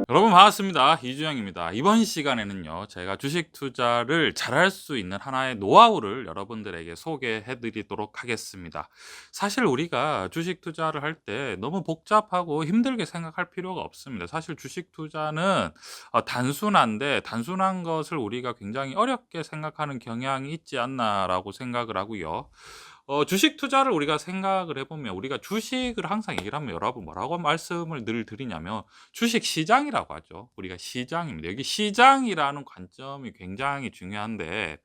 여러분 반갑습니다. 이주영입니다. 이번 시간에는요, 제가 주식 투자를 잘할 수 있는 하나의 노하우를 여러분들에게 소개해 드리도록 하겠습니다. 사실 우리가 주식 투자를 할 때 너무 복잡하고 힘들게 생각할 필요가 없습니다. 사실 주식 투자는 단순한데, 단순한 것을 우리가 굉장히 어렵게 생각하는 경향이 있지 않나라고 생각을 하고요. 주식 투자를 우리가 생각을 해보면, 우리가 주식을 항상 얘기를 하면 여러분 뭐라고 말씀을 늘 드리냐면 주식 시장이라고 하죠. 우리가 시장입니다. 여기 시장이라는 관점이 굉장히 중요한데,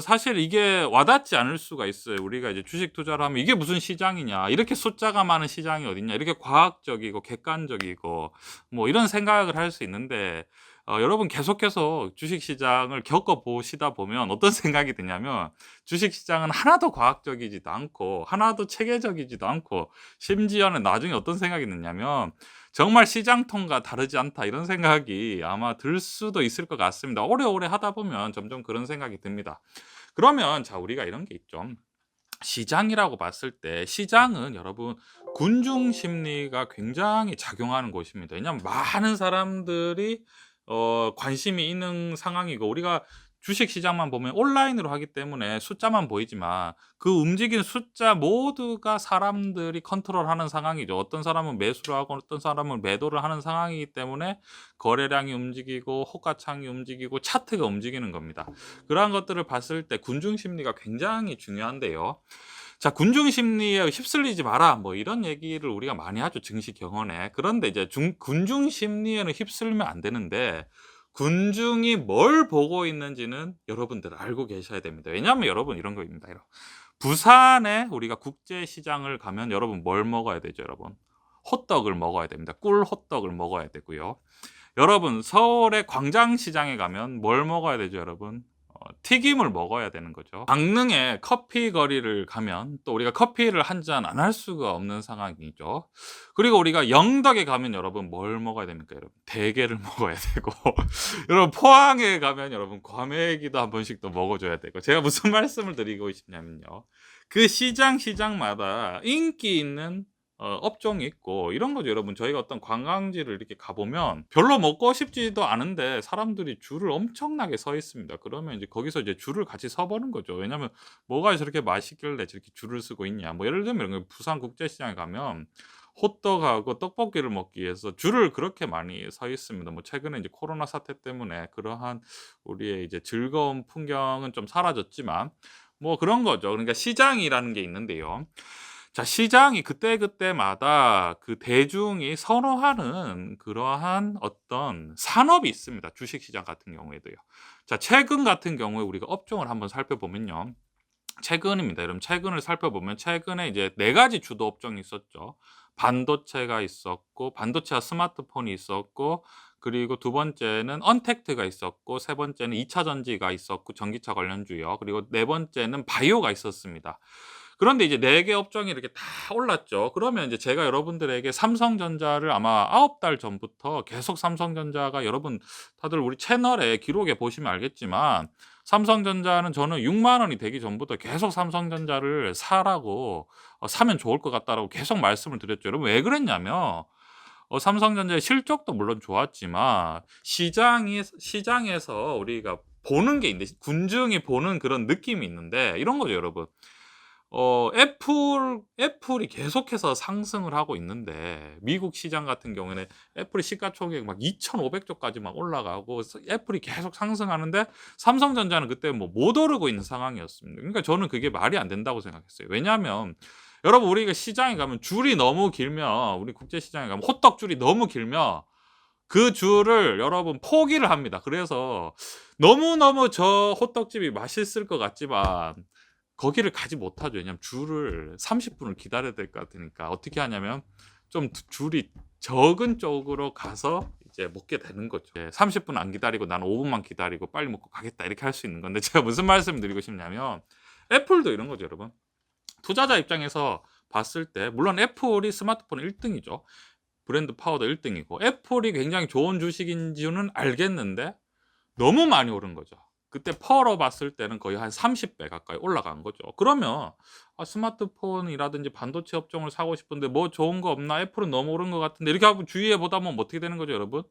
사실 이게 와닿지 않을 수가 있어요. 우리가 이제 주식 투자를 하면 이게 무슨 시장이냐, 이렇게 숫자가 많은 시장이 어딨냐, 이렇게 과학적이고 객관적이고 뭐 이런 생각을 할 수 있는데, 여러분 계속해서 주식 시장을 겪어보시다 보면 어떤 생각이 드냐면, 주식 시장은 하나도 과학적이지도 않고 하나도 체계적이지도 않고, 심지어는 나중에 어떤 생각이 드냐면 정말 시장통과 다르지 않다, 이런 생각이 아마 들 수도 있을 것 같습니다. 오래오래 하다 보면 점점 그런 생각이 듭니다. 그러면 자, 우리가 이런 게 있죠. 시장이라고 봤을 때, 시장은 여러분 군중 심리가 굉장히 작용하는 곳입니다. 왜냐하면 많은 사람들이 관심이 있는 상황이고, 우리가 주식 시장만 보면 온라인으로 하기 때문에 숫자만 보이지만 그 움직이는 숫자 모두가 사람들이 컨트롤하는 상황이죠. 어떤 사람은 매수를 하고 어떤 사람은 매도를 하는 상황이기 때문에 거래량이 움직이고 호가창이 움직이고 차트가 움직이는 겁니다. 그러한 것들을 봤을 때 군중 심리가 굉장히 중요한데요. 자, 군중 심리에 휩쓸리지 마라, 뭐 이런 얘기를 우리가 많이 하죠, 증시 경언에. 그런데 이제 군중 심리에는 휩쓸리면 안 되는데, 군중이 뭘 보고 있는지는 여러분들 알고 계셔야 됩니다. 왜냐하면 여러분 이런 거입니다. 부산에 우리가 국제시장을 가면 여러분 뭘 먹어야 되죠, 여러분? 호떡을 먹어야 됩니다. 꿀 호떡을 먹어야 되고요. 여러분 서울의 광장시장에 가면 뭘 먹어야 되죠, 여러분? 튀김을 먹어야 되는 거죠. 강릉의 커피 거리를 가면 또 우리가 커피를 한 잔 안 할 수가 없는 상황이죠. 그리고 우리가 영덕에 가면 여러분 뭘 먹어야 됩니까, 여러분? 대게를 먹어야 되고 여러분 포항에 가면 여러분 과메기도 한 번씩 또 먹어줘야 되고. 제가 무슨 말씀을 드리고 싶냐면요, 그 시장마다 인기 있는 업종이 있고 이런 거죠, 여러분. 저희가 어떤 관광지를 이렇게 가보면 별로 먹고 싶지도 않은데 사람들이 줄을 엄청나게 서 있습니다. 그러면 이제 거기서 이제 줄을 같이 서보는 거죠. 왜냐면 뭐가 저렇게 맛있길래 저렇게 줄을 서고 있냐. 뭐 예를 들면 이런 거, 부산 국제시장에 가면 호떡하고 떡볶이를 먹기 위해서 줄을 그렇게 많이 서 있습니다. 뭐 최근에 이제 코로나 사태 때문에 그러한 우리의 이제 즐거운 풍경은 좀 사라졌지만 뭐 그런 거죠. 그러니까 시장이라는 게 있는데요. 자, 시장이 그때그때마다 그 대중이 선호하는 그러한 어떤 산업이 있습니다. 주식시장 같은 경우에도요. 자, 최근 같은 경우에 우리가 업종을 한번 살펴보면요. 최근입니다. 여러분 최근을 살펴보면 최근에 이제 네 가지 주도 업종이 있었죠. 반도체가 있었고, 반도체와 스마트폰이 있었고, 그리고 두 번째는 언택트가 있었고, 세 번째는 2차 전지가 있었고, 전기차 관련주요. 그리고 네 번째는 바이오가 있었습니다. 그런데 이제 네 개 업종이 이렇게 다 올랐죠. 그러면 이제 제가 여러분들에게 삼성전자를 아마 9달 전부터 계속, 삼성전자가 여러분 다들 우리 채널에 기록에 보시면 알겠지만, 삼성전자는 저는 6만 원이 되기 전부터 계속 삼성전자를 사라고, 사면 좋을 것 같다라고 계속 말씀을 드렸죠. 여러분 왜 그랬냐면, 삼성전자의 실적도 물론 좋았지만 시장에서 우리가 보는 게 있는데, 군중이 보는 그런 느낌이 있는데 이런 거죠, 여러분. 애플이 계속해서 상승을 하고 있는데, 미국 시장 같은 경우에는 애플이 시가총액 막 2,500조까지 막 올라가고 애플이 계속 상승하는데 삼성전자는 그때 뭐 못 오르고 있는 상황이었습니다. 그러니까 저는 그게 말이 안 된다고 생각했어요. 왜냐하면 여러분 우리가 시장에 가면 줄이 너무 길면, 우리 국제시장에 가면 호떡 줄이 너무 길면 그 줄을 여러분 포기를 합니다. 그래서 너무너무 저 호떡집이 맛있을 것 같지만 거기를 가지 못하죠. 왜냐하면 줄을 30분을 기다려야 될 것 같으니까. 어떻게 하냐면 좀 줄이 적은 쪽으로 가서 이제 먹게 되는 거죠. 30분 안 기다리고 나는 5분만 기다리고 빨리 먹고 가겠다, 이렇게 할 수 있는 건데, 제가 무슨 말씀을 드리고 싶냐면 애플도 이런 거죠, 여러분. 투자자 입장에서 봤을 때 물론 애플이 스마트폰 1등이죠. 브랜드 파워도 1등이고 애플이 굉장히 좋은 주식인지는 알겠는데 너무 많이 오른 거죠. 그때 퍼로 봤을 때는 거의 한 30배 가까이 올라간 거죠. 그러면 스마트폰이라든지 반도체 업종을 사고 싶은데 뭐 좋은 거 없나? 애플은 너무 오른 것 같은데 이렇게 하고 주위에 보다 보면 어떻게 되는 거죠, 여러분?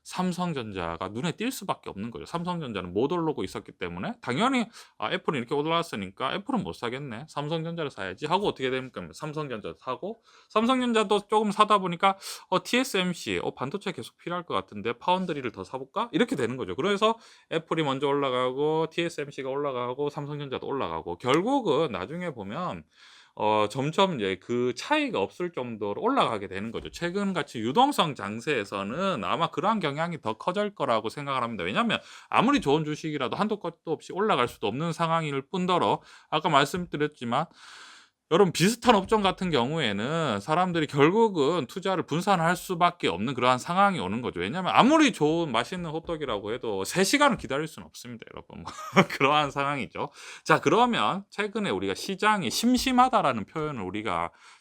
삼성전자가 눈에 띌 수밖에 없는 거죠. 삼성전자는 못 오르고 있었기 때문에 당연히 애플이 이렇게 올랐으니까 '애플은 못 사겠네. 삼성전자를 사야지.' 하고 어떻게 됩니까? 삼성전자 사고 삼성전자도 쪼금 사다 보니까 TSMC 반도체 계속 필요할 것 같은데 파운드리를 더 사 볼까? 이렇게 되는 거죠. 그래서 애플이 먼저 올라가고 TSMC가 올라가고 삼성전자도 올라가고 결국은 나중에 보면 점점 이제 그 차이가 없을 정도로 올라가게 되는 거죠. 최근같이 유동성 장세에서는 아마 그러한 경향이 더 커질 거라고 생각을 합니다. 왜냐하면 아무리 좋은 주식이라도 한도 끝도 없이 올라갈 수도 없는 상황일 뿐더러 아까 말씀드렸지만 여러분 비슷한 업종 같은 경우에는 사람들이 결국은 투자를 분산할 수밖에 없는 그러한 상황이 오는 거죠. 왜냐하면 아무리 좋은 맛있는 호떡이라고 해도 3 시간을 기다릴 수는 없습니다, 여러분. 그러한 상황이죠. 자, 그러면 최근에 우리가 시장이 심심하다라는 표현을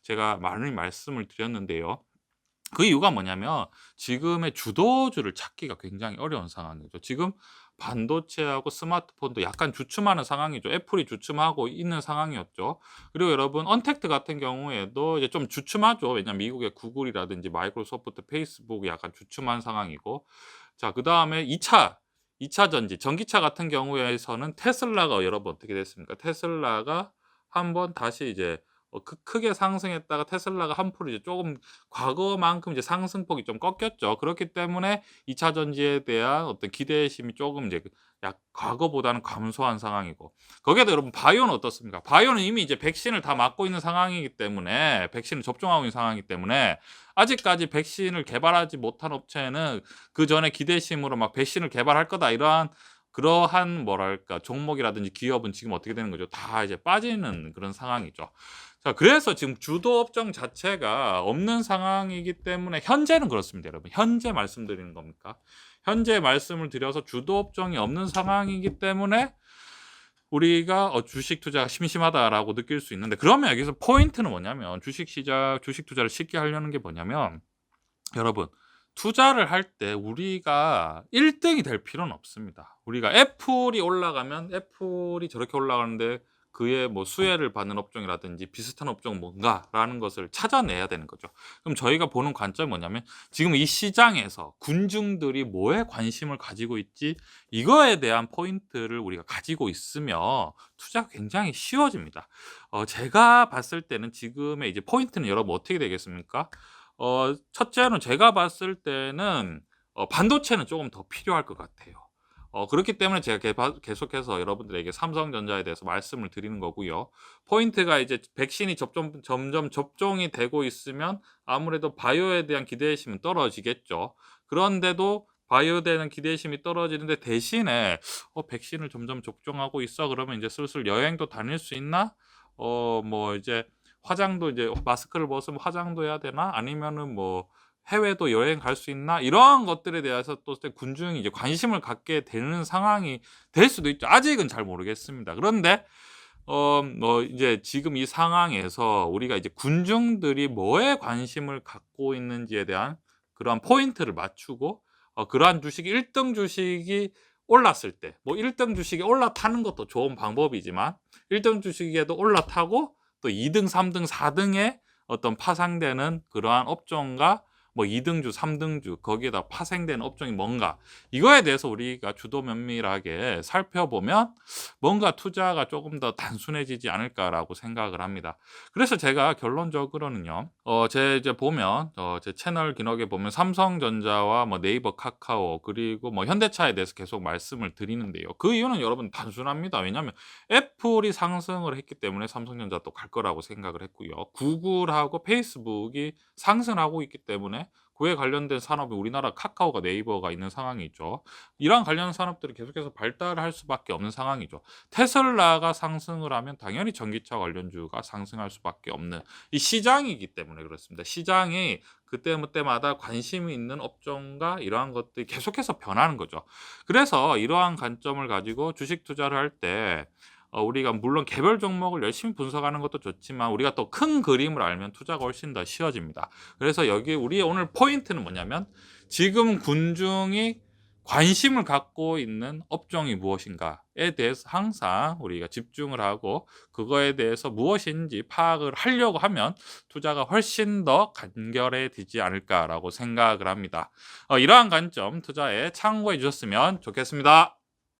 제가 많이 말씀을 드렸는데요. 그 이유가 뭐냐면 지금의 주도주를 찾기가 굉장히 어려운 상황이죠. 지금 반도체하고 스마트폰도 약간 주춤하는 상황이죠. 애플이 주춤하고 있는 상황이었죠. 그리고 여러분 언택트 같은 경우에도 이제 좀 주춤하죠. 왜냐하면 미국의 구글이라든지 마이크로소프트, 페이스북이 약간 주춤한 상황이고. 자, 그다음에 2차 전지, 전기차 같은 경우에서는 테슬라가 여러분 어떻게 됐습니까? 테슬라가 한번 다시 이제 크게 상승했다가 테슬라가 한풀 이제 조금 과거만큼 이제 상승폭이 좀 꺾였죠. 그렇기 때문에 2차 전지에 대한 어떤 기대심이 조금 이제 과거보다는 감소한 상황이고 거기에도 여러분 바이오는 어떻습니까? 바이오는 이미 이제 백신을 다 맞고 있는 상황이기 때문에 백신을 접종하고 있는 상황이기 때문에 아직까지 백신을 개발하지 못한 업체는 그전에 기대심으로 막 백신을 개발할 거다 그러한 뭐랄까 종목이라든지 기업은 지금 어떻게 되는 거죠? 다 이제 빠지는 그런 상황이죠. 자, 그래서 지금 주도 업종 자체가 없는 상황이기 때문에 현재는 그렇습니다, 여러분. 현재 말씀드리는 겁니까? 현재 말씀을 드려서 주도 업종이 없는 상황이기 때문에 우리가 주식 투자가 심심하다라고 느낄 수 있는데 그러면 여기서 포인트는 뭐냐면 주식 투자를 쉽게 하려는 게 뭐냐면 여러분 투자를 할 때 우리가 1 등이 될 필요는 없습니다. 우리가 애플이 올라가면 애플이 저렇게 올라가는데 그의 뭐 수혜를 받는 업종이라든지 비슷한 업종은 뭔가라는 것을 찾아내야 되는 거죠. 그럼 저희가 보는 관점이 뭐냐면 지금 이 시장에서 군중들이 뭐에 관심을 가지고 있지 이거에 대한 포인트를 우리가 가지고 있으면 투자가 굉장히 쉬워집니다. 제가 봤을 때는 지금의 이제 포인트는 여러분 어떻게 되겠습니까? 첫째는 제가 봤을 때는 반도체는 조금 더 필요할 것 같아요. 그렇기 때문에 제가 계속해서 여러분들에게 삼성전자에 대해서 말씀을 드리는 거고요. 포인트가 이제 백신이 점점 접종이 되고 있으면 아무래도 바이오에 대한 기대심은 떨어지겠죠. 그런데도 바이오에 대한 기대심이 떨어지는데 대신에 백신을 점점 접종하고 있어. 그러면 이제 슬슬 여행도 다닐 수 있나? 뭐 이제 화장도 이제 마스크를 벗으면 화장도 해야 되나? 아니면은 뭐 해외도 여행 갈 수 있나? 이러한 것들에 대해서 또 군중이 이제 관심을 갖게 되는 상황이 될 수도 있죠. 아직은 잘 모르겠습니다. 그런데 뭐 이제 지금 이 상황에서 우리가 이제 군중들이 뭐에 관심을 갖고 있는지에 대한 그러한 포인트를 맞추고 그러한 주식이 1등 주식이 올랐을 때 뭐 1등 주식이 올라타는 것도 좋은 방법이지만 1등 주식에도 올라타고 또 2 등, 3 등, 4 등에 어떤 파생되는 그러한 업종과 뭐 2 등주, 3 등주 거기에다 파생되는 업종이 뭔가 이거에 대해서 우리가 주도 면밀하게 살펴보면 뭔가 투자가 조금 더 단순해지지 않을까라고 생각을 합니다. 그래서 제가 결론적으로는요. 제 이제 보면 제 채널 기록에 보면 삼성전자와 뭐 네이버, 카카오 그리고 뭐 현대차에 대해서 계속 말씀을 드리는데요. 그 이유는 여러분 단순합니다. 왜냐하면 애플이 상승을 했기 때문에 삼성전자도 갈 거라고 생각을 했고요. 구글하고 페이스북이 상승하고 있기 때문에 그에 관련된 산업이 우리나라 카카오가 네이버가 있는 상황이 있죠. 이러한 관련 산업들이 계속해서 발달할 수밖에 없는 상황이죠. 테슬라가 상승을 하면 당연히 전기차 관련주가 상승할 수밖에 없는 이 시장이기 때문에 그렇습니다. 시장이 그때마다 관심이 있는 업종과 이러한 것들이 계속해서 변하는 거죠. 그래서 이러한 관점을 가지고 주식 투자를 할 때 우리가 물론 개별 종목을 열심히 분석하는 것도 좋지만 우리가 또 큰 그림을 알면 투자가 훨씬 더 쉬워집니다. 그래서 여기 우리의 오늘 포인트는 뭐냐면 지금 군중이 관심을 갖고 있는 업종이 무엇인가에 대해서 항상 우리가 집중을 하고 그거에 대해서 무엇인지 파악을 하려고 하면 투자가 훨씬 더 간결해지지 않을까라고 생각을 합니다. 이러한 관점 투자에 참고해 주셨으면 좋겠습니다.